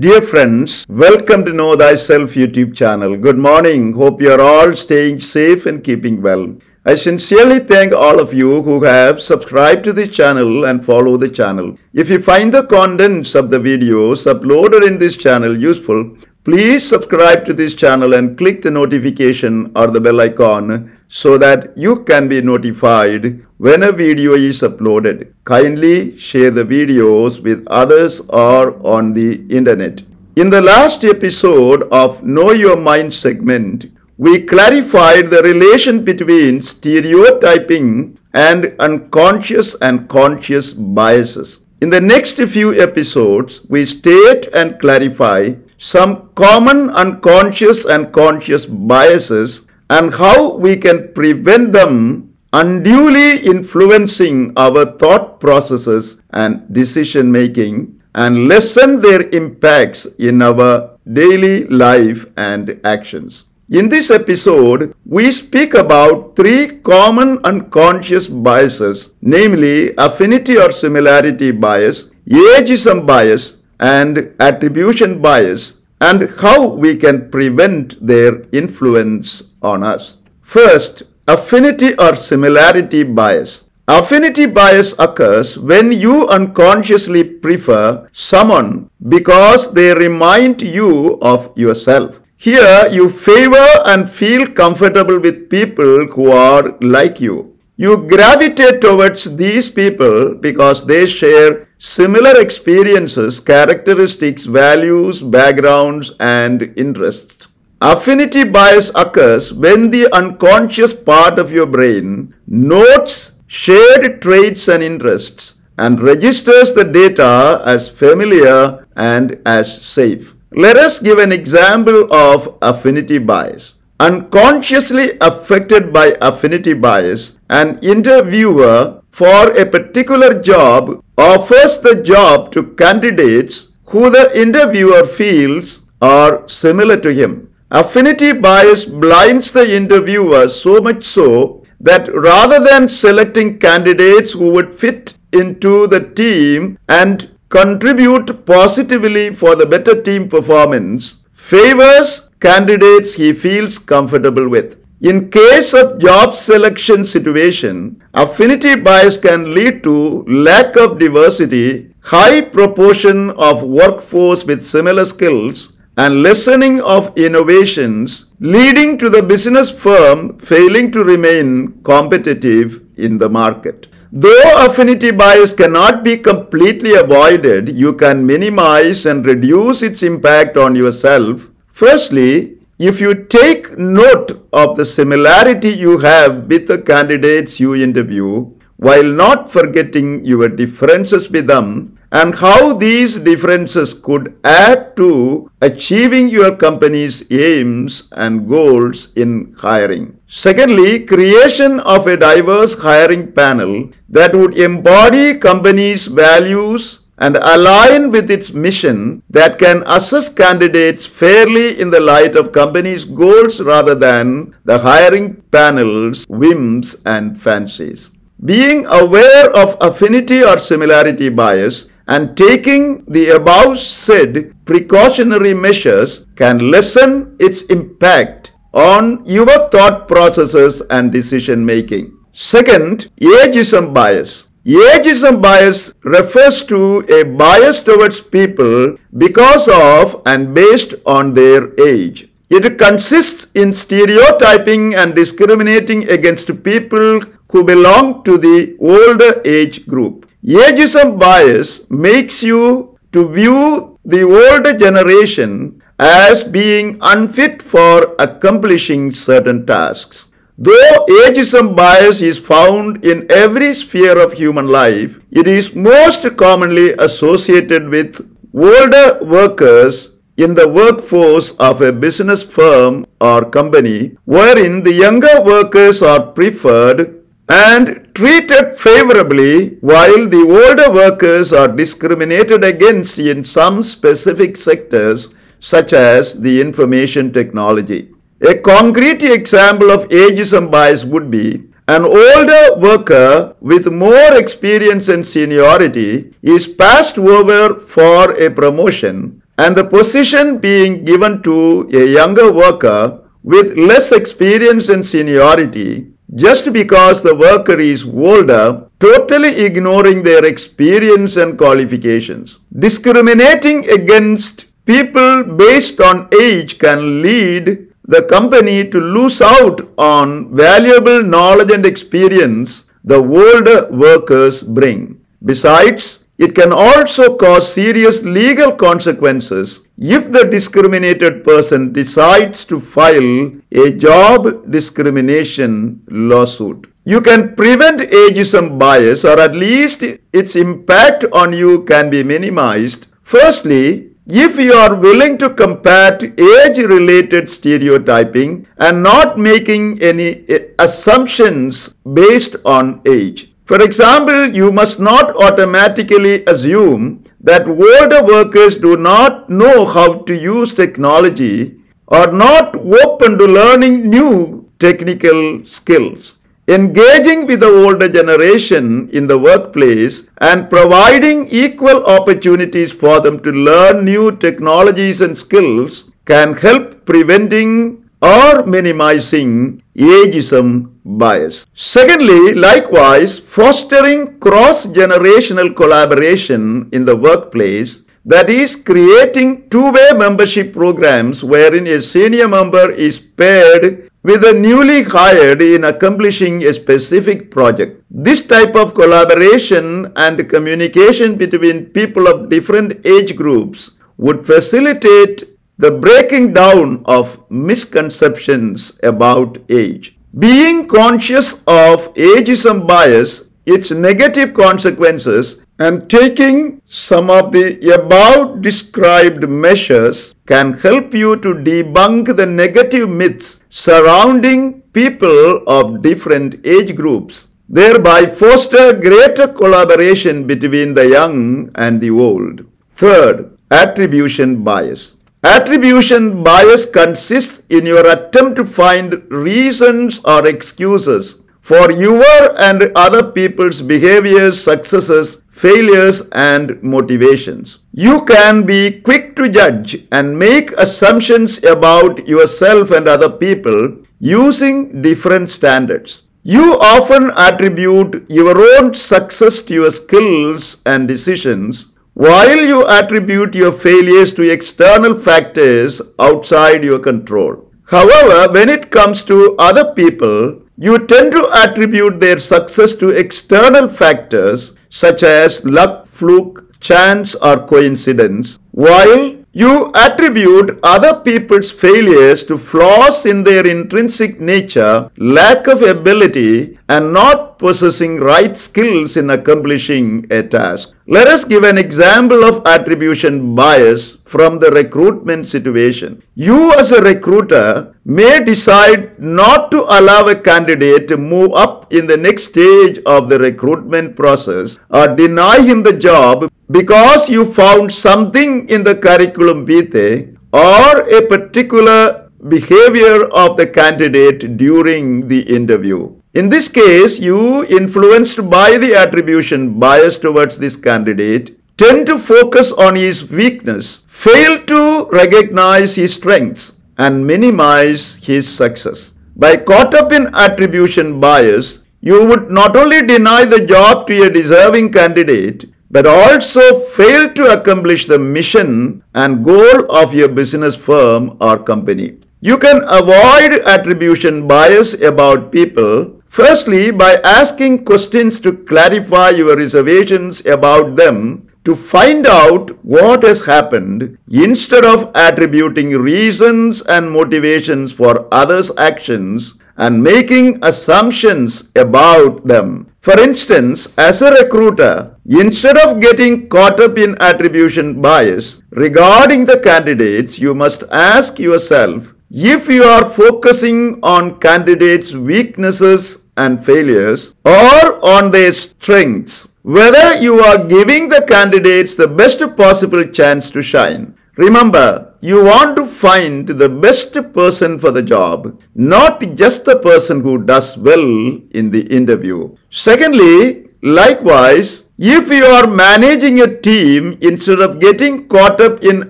Dear friends, welcome to Know Thyself YouTube channel. Good morning. Hope you are all staying safe and keeping well. I sincerely thank all of you who have subscribed to this channel and follow the channel. If you find the contents of the videos uploaded in this channel useful, please subscribe to this channel and click the notification or the bell icon so that you can be notified when a video is uploaded. Kindly share the videos with others or on the internet. In the last episode of Know Your Mind segment, we clarified the relation between stereotyping and unconscious and conscious biases. In the next few episodes, we state and clarify some common unconscious and conscious biases and how we can prevent them unduly influencing our thought processes and decision making and lessen their impacts in our daily life and actions. In this episode, we speak about three common unconscious biases, namely affinity or similarity bias, ageism bias, and attribution bias, and how we can prevent their influence on us. First, affinity or similarity bias. Affinity bias occurs when you unconsciously prefer someone because they remind you of yourself. Here, you favor and feel comfortable with people who are like you. You gravitate towards these people because they share similar experiences, characteristics, values, backgrounds, and interests. Affinity bias occurs when the unconscious part of your brain notes shared traits and interests and registers the data as familiar and as safe. Let us give an example of affinity bias. Unconsciously affected by affinity bias, an interviewer for a particular job offers the job to candidates who the interviewer feels are similar to him. Affinity bias blinds the interviewer so much so that rather than selecting candidates who would fit into the team and contribute positively for the better team performance, favors candidates he feels comfortable with. In case of job selection situation, affinity bias can lead to lack of diversity, high proportion of workforce with similar skills, and lessening of innovations, leading to the business firm failing to remain competitive in the market. Though affinity bias cannot be completely avoided, you can minimize and reduce its impact on yourself. Firstly, if you take note of the similarity you have with the candidates you interview, while not forgetting your differences with them and how these differences could add to achieving your company's aims and goals in hiring. Secondly, creation of a diverse hiring panel that would embody company's values and align with its mission that can assess candidates fairly in the light of company's goals rather than the hiring panel's whims and fancies. Being aware of affinity or similarity bias and taking the above said precautionary measures can lessen its impact on your thought processes and decision making. Second, ageism bias. Ageism bias refers to a bias towards people because of and based on their age. It consists in stereotyping and discriminating against people who belong to the older age group. Ageism bias makes you to view the older generation as being unfit for accomplishing certain tasks. Though ageism bias is found in every sphere of human life, it is most commonly associated with older workers in the workforce of a business firm or company, wherein the younger workers are preferred and treated favorably while the older workers are discriminated against in some specific sectors such as the information technology. A concrete example of ageism bias would be an older worker with more experience and seniority is passed over for a promotion and the position being given to a younger worker with less experience and seniority just because the worker is older, totally ignoring their experience and qualifications. Discriminating against people based on age can lead the company to lose out on valuable knowledge and experience the older workers bring. Besides, it can also cause serious legal consequences if the discriminated person decides to file a job discrimination lawsuit. You can prevent ageism bias, or at least its impact on you can be minimized. Firstly, if you are willing to combat age-related stereotyping and not making any assumptions based on age. For example, you must not automatically assume that older workers do not know how to use technology or not open to learning new technical skills. Engaging with the older generation in the workplace and providing equal opportunities for them to learn new technologies and skills can help preventing or minimizing ageism bias. Secondly, likewise, fostering cross-generational collaboration in the workplace, that is, creating two-way membership programs wherein a senior member is paired with a newly hired in accomplishing a specific project. This type of collaboration and communication between people of different age groups would facilitate the breaking down of misconceptions about age. Being conscious of ageism bias, its negative consequences, and taking some of the above described measures can help you to debunk the negative myths surrounding people of different age groups, thereby foster greater collaboration between the young and the old. Third, attribution bias. Attribution bias consists in your attempt to find reasons or excuses for your and other people's behaviors, successes, failures, and motivations. You can be quick to judge and make assumptions about yourself and other people using different standards. You often attribute your own success to your skills and decisions, while you attribute your failures to external factors outside your control. However, when it comes to other people, you tend to attribute their success to external factors such as luck, fluke, chance, or coincidence, while you attribute other people's failures to flaws in their intrinsic nature, lack of ability, and not possessing right skills in accomplishing a task. Let us give an example of attribution bias from the recruitment situation. You as a recruiter may decide not to allow a candidate to move up in the next stage of the recruitment process or deny him the job because you found something in the curriculum vitae or a particular behavior of the candidate during the interview. In this case, you, influenced by the attribution bias towards this candidate, tend to focus on his weakness, fail to recognize his strengths, and minimize his success. By caught up in attribution bias, you would not only deny the job to a deserving candidate, but also fail to accomplish the mission and goal of your business firm or company. You can avoid attribution bias about people, firstly, by asking questions to clarify your reservations about them to find out what has happened instead of attributing reasons and motivations for others' actions and making assumptions about them. For instance, as a recruiter, instead of getting caught up in attribution bias regarding the candidates, you must ask yourself if you are focusing on candidates' weaknesses and failures or on their strengths, whether you are giving the candidates the best possible chance to shine. Remember, you want to find the best person for the job, not just the person who does well in the interview. Secondly, likewise, If you are managing a team, instead of getting caught up in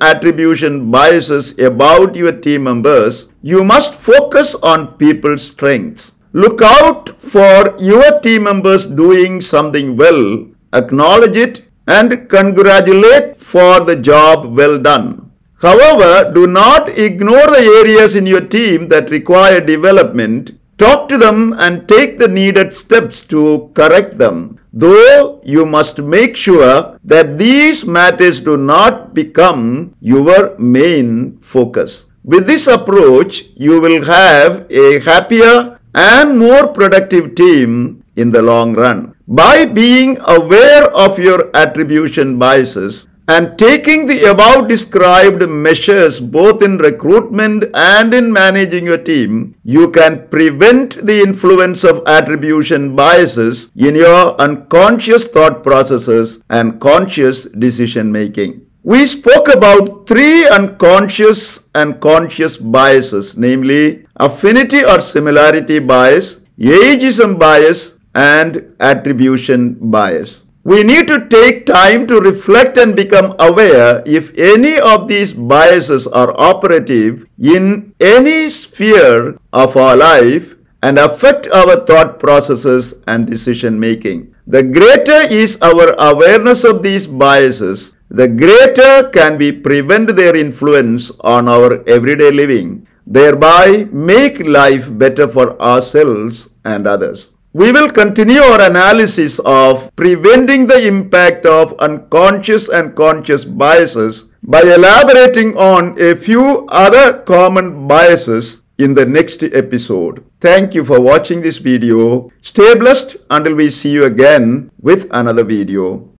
attribution biases about your team members, you must focus on people's strengths. Look out for your team members doing something well, acknowledge it, and congratulate for the job well done. However, do not ignore the areas in your team that require development. Talk to them and take the needed steps to correct them, though you must make sure that these matters do not become your main focus. With this approach, you will have a happier and more productive team in the long run. By being aware of your attribution biases and taking the above described measures both in recruitment and in managing your team, you can prevent the influence of attribution biases in your unconscious thought processes and conscious decision making. We spoke about three unconscious and conscious biases, namely affinity or similarity bias, ageism bias, and attribution bias. We need to take time to reflect and become aware if any of these biases are operative in any sphere of our life and affect our thought processes and decision making. The greater is our awareness of these biases, the greater can we prevent their influence on our everyday living, thereby make life better for ourselves and others. We will continue our analysis of preventing the impact of unconscious and conscious biases by elaborating on a few other common biases in the next episode. Thank you for watching this video. Stay blessed until we see you again with another video.